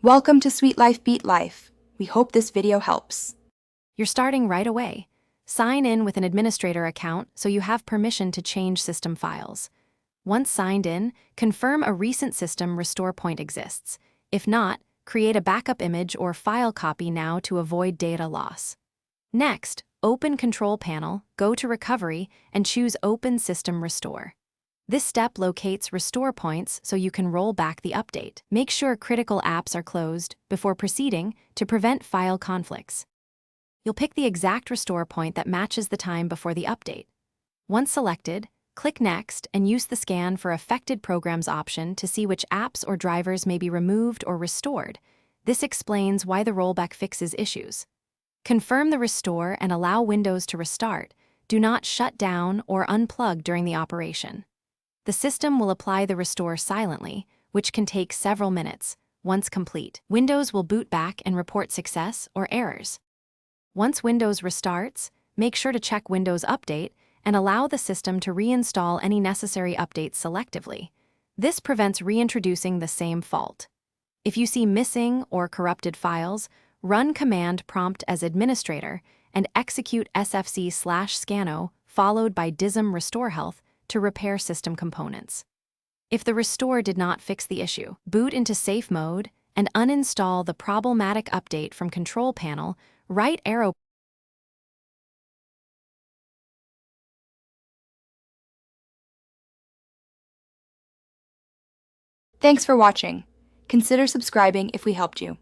Welcome to Sweet Life Beat Life. We hope this video helps. You're starting right away. Sign in with an administrator account so you have permission to change system files. Once signed in, confirm a recent system restore point exists. If not, create a backup image or file copy now to avoid data loss. Next, open Control Panel, go to Recovery, and choose Open System Restore. This step locates restore points so you can roll back the update. Make sure critical apps are closed before proceeding to prevent file conflicts. You'll pick the exact restore point that matches the time before the update. Once selected, click Next and use the Scan for Affected Programs option to see which apps or drivers may be removed or restored. This explains why the rollback fixes issues. Confirm the restore and allow Windows to restart. Do not shut down or unplug during the operation. The system will apply the restore silently, which can take several minutes. Once complete, Windows will boot back and report success or errors. Once Windows restarts, make sure to check Windows Update and allow the system to reinstall any necessary updates selectively. This prevents reintroducing the same fault. If you see missing or corrupted files, run command prompt as administrator and execute sfc/scano followed by dism restore health to repair system components. If the restore did not fix the issue, boot into safe mode and uninstall the problematic update from Control Panel, right arrow. Thanks for watching. Consider subscribing if we helped you.